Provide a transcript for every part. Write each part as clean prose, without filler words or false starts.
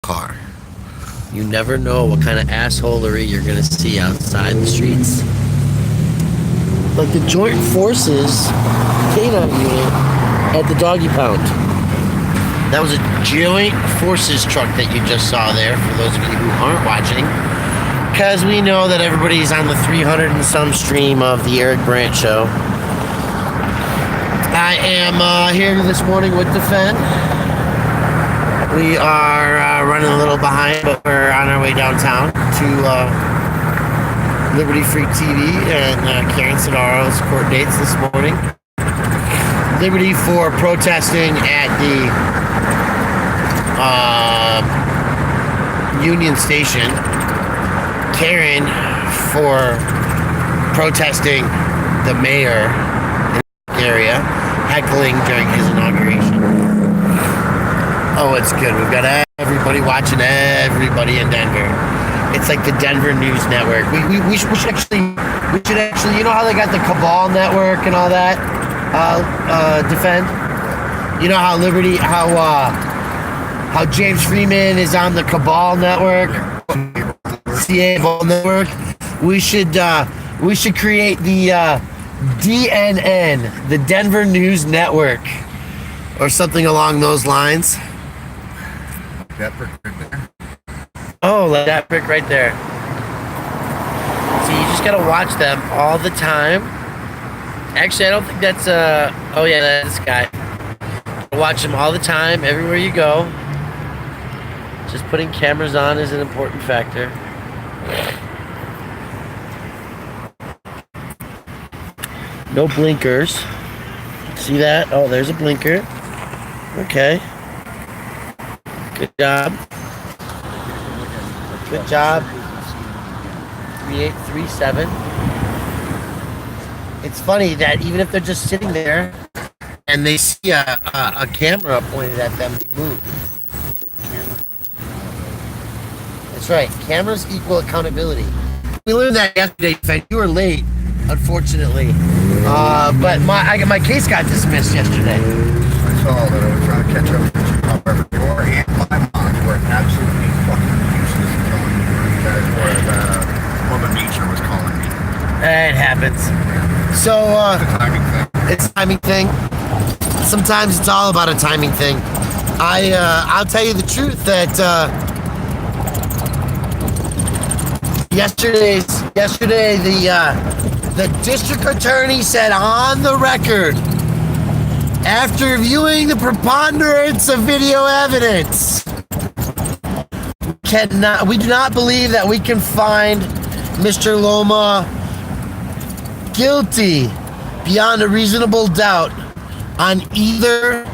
car. You never know what kind of assholery you're gonna see outside the streets. Like the Joint Forces canine unit at the doggy pound. That was a Joint Forces truck that you just saw there, for those of you who aren't watching. Because we know that everybody's on the 300 and some stream of the Eric Brandt Show. I am here this morning with Defend. We are running a little behind, but we're on our way downtown to Liberty Freak TV and Karen Sonaro's court dates this morning. Liberty for protesting at the Union Station. Karen for protesting the mayor in the area, heckling during his inauguration. Oh, it's good. We've got everybody watching, everybody in Denver. It's like the Denver News Network. We should actually, you know how they got the Cabal Network and all that? Defend. You know how Liberty, how James Freeman is on the Cabal Network, Cabal Network. We should create the DNN, the Denver News Network, or something along those lines. That brick right there. Oh, like that brick right there. So you just gotta watch them all the time. Actually, I don't think that's oh yeah, that's this guy. Watch them all the time, everywhere you go. Just putting cameras on is an important factor. No blinkers. See that? Oh, there's a blinker. Okay. Good job. Good job. 3837. It's funny that even if they're just sitting there and they see a camera pointed at them, they move. That's right. Cameras equal accountability. We learned that yesterday. You were late, unfortunately. But my case got dismissed yesterday. I saw that I was trying to catch up with you. However, your and my mom were absolutely fucking useless telling me that Mother Nature was calling me. It happens. So, it's a timing thing. Sometimes it's all about a timing thing. I'll tell you the truth that yesterday the district attorney said on the record, after viewing the preponderance of video evidence, we do not believe that we can find Mr. Loma guilty beyond a reasonable doubt on either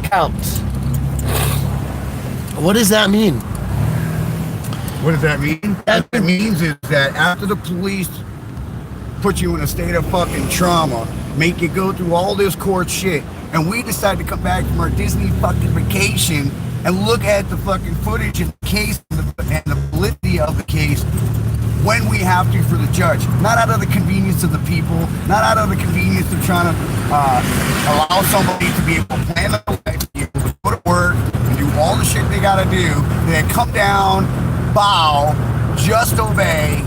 count. What does that mean? What does that mean? What it means is that after the police put you in a state of fucking trauma, make you go through all this court shit, and we decide to come back from our Disney fucking vacation and look at the fucking footage of the case and the validity of the case when we have to for the judge. Not out of the convenience of the people, not out of the convenience of trying to allow somebody to be able to plan their life, be able to go to work and do all the shit they gotta do. They come down, bow, just obey,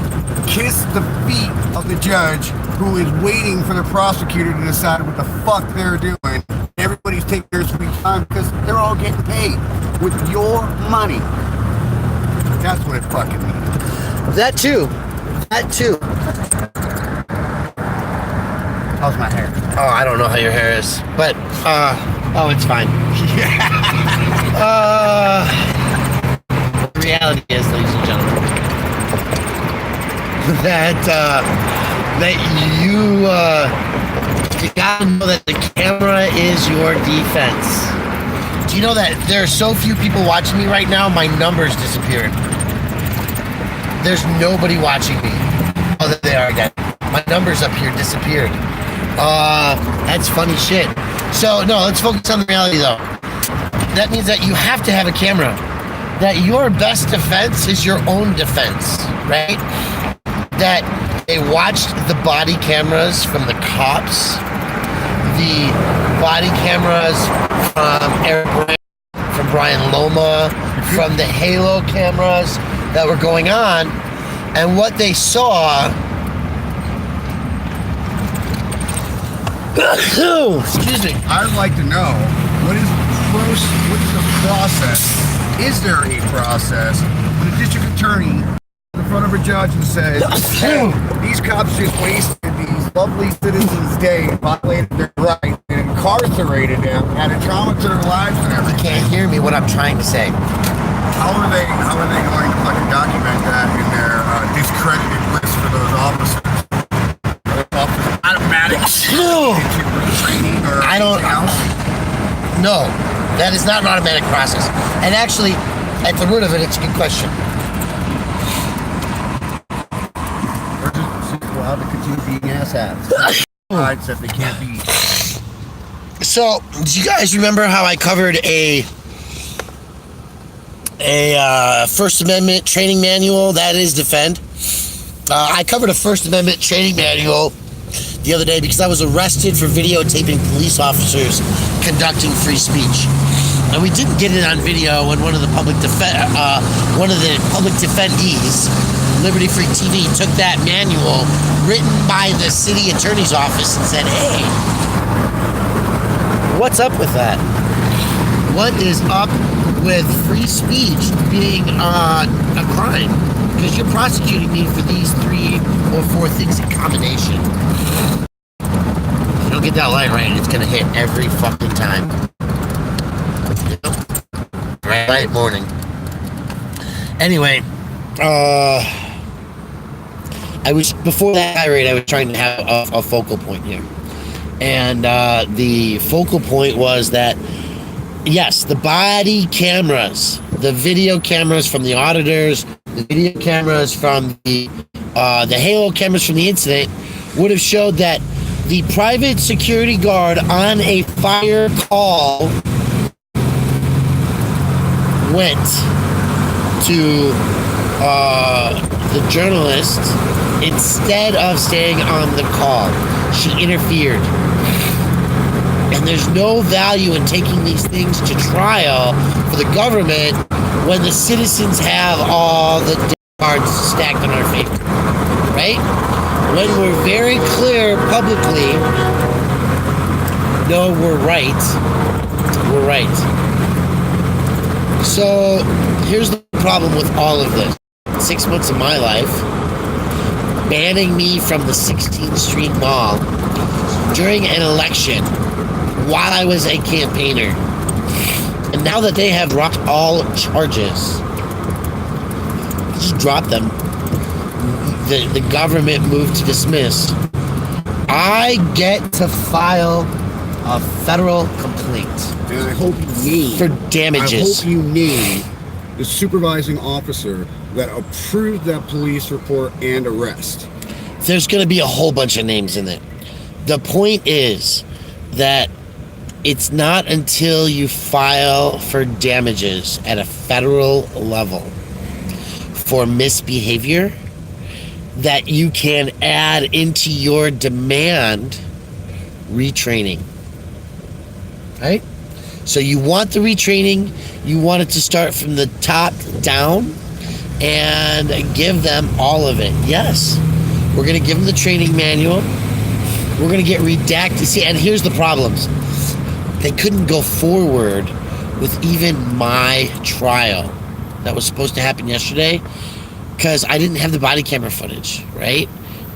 kiss the feet of the judge who is waiting for the prosecutor to decide what the fuck they're doing. Everybody's taking their sweet time because they're all getting paid with your money. That's what it fucking means. That too. How's my hair? Oh, I don't know how your hair is, but oh, it's fine. The reality is, ladies and gentlemen, that you gotta know that the camera is your defense. Do you know that there are so few people watching me right now? My numbers disappeared. There's nobody watching me. Oh, there they are again. My numbers up here disappeared. That's funny shit. So no, let's focus on the reality though. That means that you have to have a camera. That your best defense is your own defense, right? That they watched the body cameras from the cops, the body cameras from Eric Brandt, from Brian Loma, from the Halo cameras that were going on, and what they saw. Excuse me. I'd like to know what is the process? Is there a process when a district attorney in front of a judge and says, "Hey, these cops just wasted these lovely citizens' day, violated their rights, and incarcerated them, added trauma to their lives and You everything"? can't hear me what I'm trying to say. How are they going to fucking document that in their discredited list for those officers? Automatic training or I don't. anything else? No, that is not an automatic process. And actually, at the root of it, it's a good question. Or just allowed to continue being asshats. Sides that they can't be. So, do you guys remember how I covered a First Amendment training manual? That is Defend. I covered a First Amendment training manual the other day because I was arrested for videotaping police officers conducting free speech, and we didn't get it on video when one of the public defendees, Liberty Free TV, took that manual written by the city attorney's office and said, "Hey, what's up with that? What is up with free speech being a crime? Because you're prosecuting me for these 3 or 4 things in combination." If you don't get that line right, it's gonna hit every fucking time. Right morning. Anyway, before that tirade, I was trying to have a focal point here, and the focal point was that yes, the body cameras, the video cameras from the auditors, the video cameras from the Halo cameras from the incident would have showed that the private security guard on a fire call went to the journalist instead of staying on the call. She interfered. And there's no value in taking these things to trial for the government when the citizens have all the cards stacked on our favor, right? When we're very clear publicly, no, we're right. We're right. So here's the problem with all of this. 6 months of my life, banning me from the 16th Street Mall during an election while I was a campaigner. And now that they have dropped all charges, just drop them. The government moved to dismiss. I get to file a federal complaint. And I hope you name for damages. I hope you name the supervising officer that approved that police report and arrest. There's going to be a whole bunch of names in it. The point is that it's not until you file for damages at a federal level for misbehavior that you can add into your demand retraining. Right? So you want the retraining, you want it to start from the top down and give them all of it. Yes, we're going to give them the training manual. We're going to get redacted. See, and here's the problems. They couldn't go forward with even my trial that was supposed to happen yesterday because I didn't have the body camera footage, right?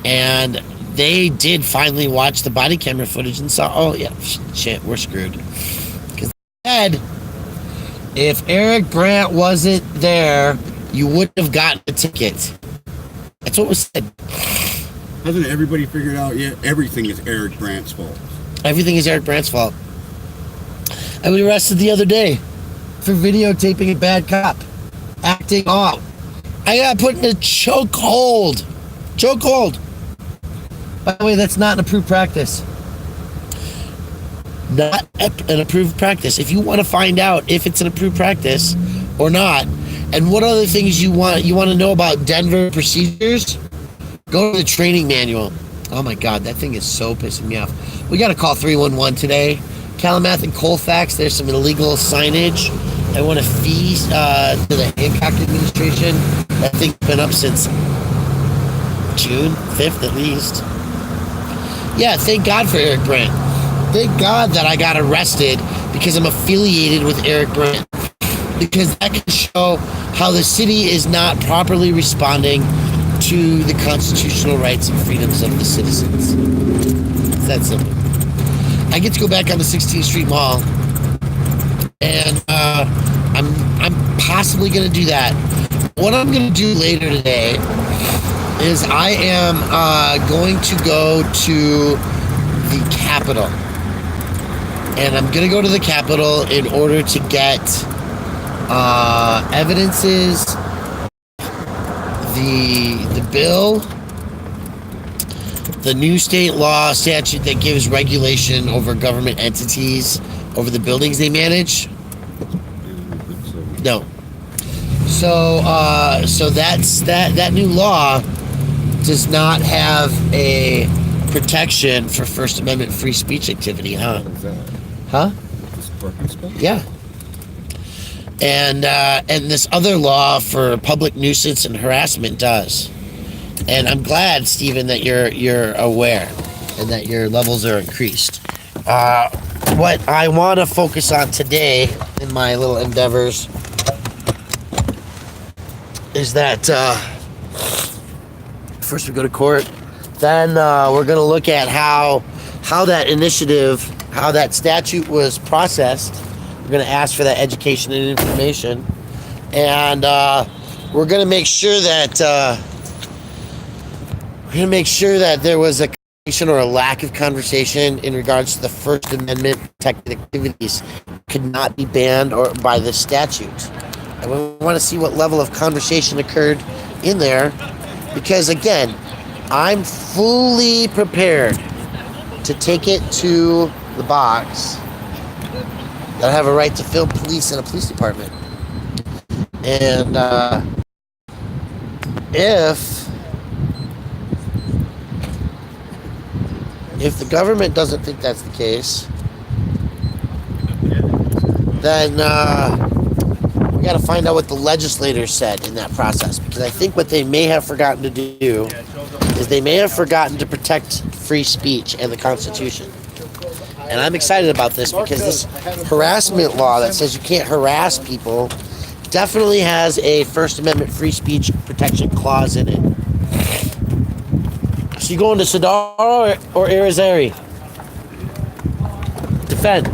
And they did finally watch the body camera footage and saw, oh, yeah, shit, we're screwed. Because they said, if Eric Brandt wasn't there, you wouldn't have gotten a ticket. That's what was said. Hasn't everybody figured out yet? Everything is Eric Brandt's fault. Everything is Eric Brandt's fault. I was arrested the other day for videotaping a bad cop acting off. I got put in a chokehold. Chokehold. By the way, that's not an approved practice. Not an approved practice. If you want to find out if it's an approved practice or not, and what other things you want to know about Denver procedures, go to the training manual. Oh my God, that thing is so pissing me off. We got to call 311 today. Calumet and Colfax, there's some illegal signage I want a fee to the Hancock administration. That thing's been up since June 5th at least. Yeah, thank God for Eric Brandt. Thank God that I got arrested because I'm affiliated with Eric Brandt. Because that can show how the city is not properly responding to the constitutional rights and freedoms of the citizens. It's that simple. I get to go back on the 16th Street Mall, and I'm possibly going to do that. What I'm going to do later today is I am going to go to the Capitol, and I'm going to go to the Capitol in order to get evidences, the bill, the new state law statute that gives regulation over government entities over the buildings they manage. No. So that's that new law does not have a protection for First Amendment free speech activity, huh? What is that? Huh? This parking spot? Yeah. And this other law for public nuisance and harassment does. And I'm glad, Stephen, that you're aware and that your levels are increased. What I want to focus on today in my little endeavors is that first we go to court, then we're going to look at how that initiative, how that statute was processed. We're going to ask for that education and information, and we're going to make sure that there was a conversation or a lack of conversation in regards to the First Amendment protected activities could not be banned or by the statute. And we want to see what level of conversation occurred in there, because again, I'm fully prepared to take it to the box that I have a right to film police in a police department. And if the government doesn't think that's the case, then we got to find out what the legislators said in that process. Because I think what they may have forgotten to do is they may have forgotten to protect free speech and the Constitution. And I'm excited about this because this harassment law that says you can't harass people definitely has a First Amendment free speech protection clause in it. So you going to Sadaro or Irizarry? Defend.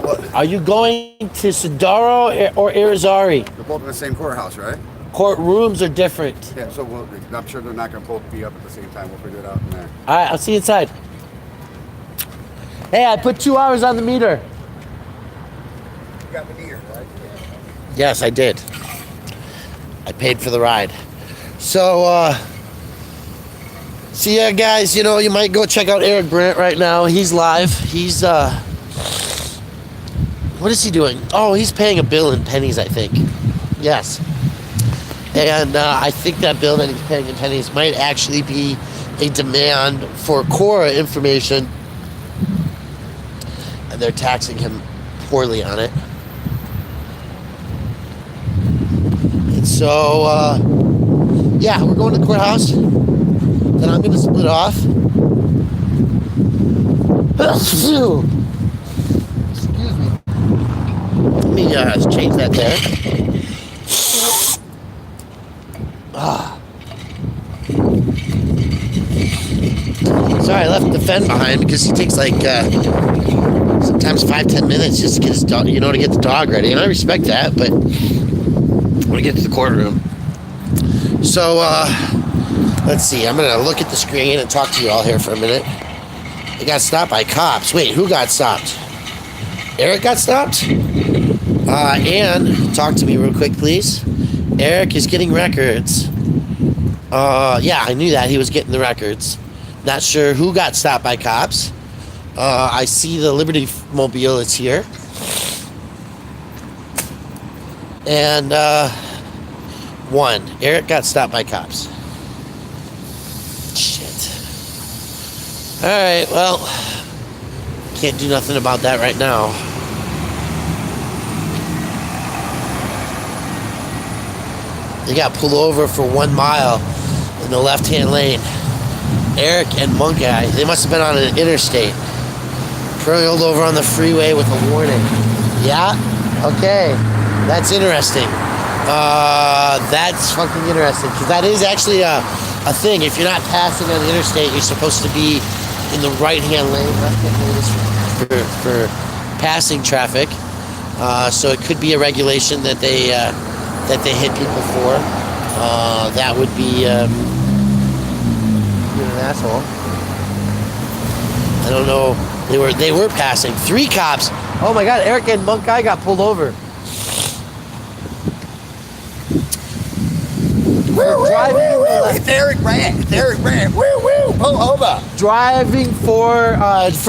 What? Are you going to Sadaro or Irizarry? They're both in the same courthouse, right? Courtrooms are different. Yeah, so I'm sure they're not going to both be up at the same time. We'll figure it out in there. All right, I'll see you inside. Hey, I put 2 hours on the meter. You got the meter, right? Yes, I did. I paid for the ride. So, yeah, guys, you know, you might go check out Eric Brandt right now. He's live. He's, what is he doing? Oh, he's paying a bill in pennies, I think. Yes. And I think that bill that he's paying in pennies might actually be a demand for Cora information. And they're taxing him poorly on it. And so, yeah, we're going to the courthouse. Then I'm going to split off. Excuse me. Let me change that there. Sorry, I left the Fen behind because he takes like sometimes 5-10 minutes just to get his dog, to get the dog ready, and I respect that. But I want to get to the courtroom. So let's see. I'm gonna look at the screen and talk to you all here for a minute. They got stopped by cops. Wait, who got stopped? Eric got stopped? Ann, talk to me real quick, please. Eric is getting records. Yeah, I knew that. He was getting the records. Not sure who got stopped by cops. I see the Liberty Mobile is here. And, one, Eric got stopped by cops. Shit. Alright, well, can't do nothing about that right now. They got pulled over for 1 mile in the left-hand lane. Eric and Monk Guy, they must have been on an interstate. Pulled over on the freeway with a warning. Yeah? Okay. That's interesting. That's fucking interesting. Because that is actually a thing. If you're not passing on the interstate, you're supposed to be in the right-hand lane. Left-hand lane is for passing traffic. So it could be a regulation that they hit people for. That would be you're an asshole. I don't know. They were passing. 3 cops. Oh my God! Eric and Monk Guy got pulled over. Woo, driving. It's Eric Brand. It's Eric Brand. Woo woo. Hold up. Driving for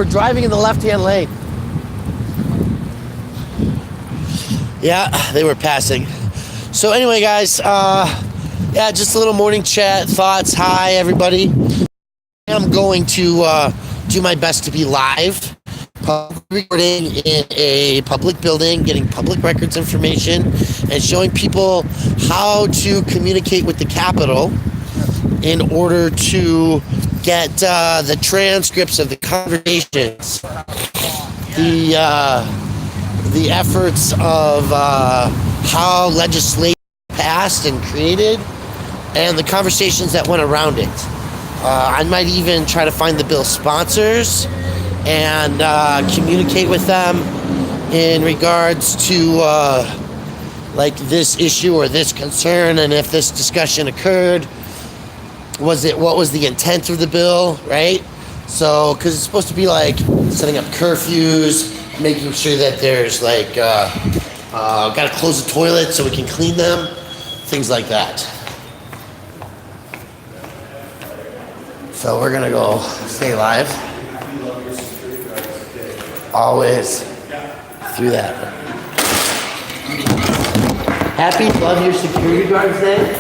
driving in the left-hand lane. Yeah, they were passing. So anyway, guys, yeah, just a little morning chat, thoughts. Hi, everybody. I'm going to do my best to be live, recording in a public building, getting public records information, and showing people how to communicate with the Capitol in order to get the transcripts of the conversations, the efforts of how legislation passed and created, and the conversations that went around it. I might even try to find the bill sponsors and communicate with them in regards to like this issue or this concern, and if this discussion occurred, what was the intent of the bill, right? So, because it's supposed to be like setting up curfews, making sure that there's like gotta close the toilets so we can clean them, things like that. So we're gonna go stay live. Always through that. Happy Love Your Security Guards Day.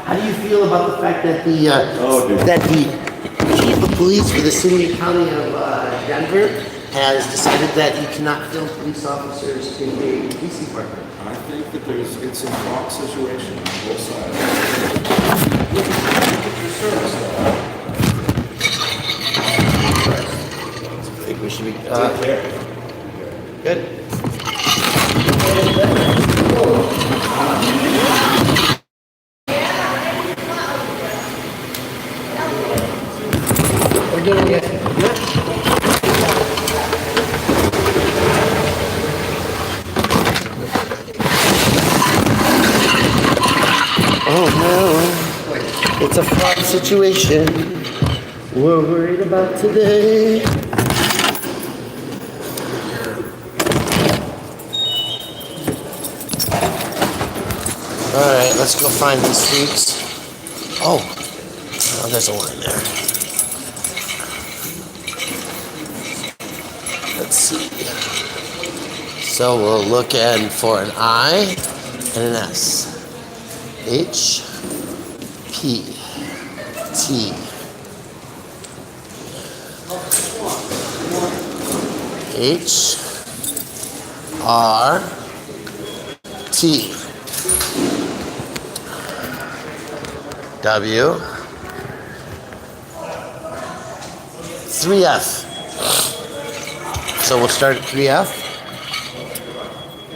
How do you feel about the fact that the chief of police for the city and county of Denver has decided that you cannot film police officers in a police department? I think that it's a fraught situation on both sides. I think we should be good. We're doing it. Good. Oh no, it's a fraught situation we're worried about today. Alright, let's go find these freaks. Oh, there's a one in there. Let's see. So we'll look in for an I and an S. H, P, T, H, R, T, W, 3F. So we'll start at 3F.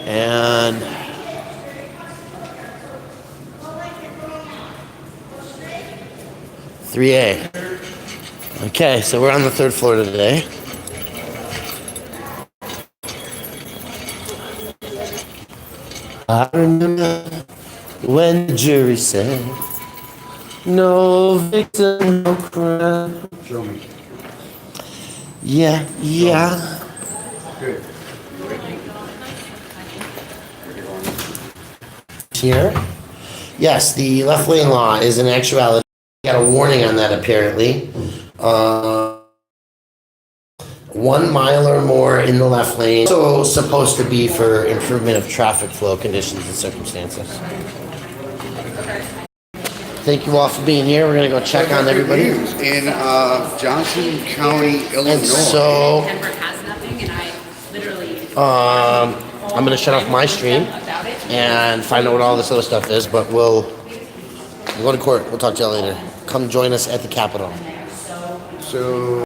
And .3A. Okay, so we're on the 3rd floor today. I remember when the jury said, no victim, no crime. Show me. Yeah. Good. Here? Yes, the left lane law is in actuality. Got a warning on that apparently. 1 mile or more in the left lane. So supposed to be for improvement of traffic flow conditions and circumstances. Thank you all for being here. We're gonna go check on everybody. In Johnson County, Illinois. And so Denver has nothing, and I literally. I'm gonna shut off my stream. About it. and find out what all this other stuff is. But we'll go to court. We'll talk to y'all later. Come join us at the Capitol. So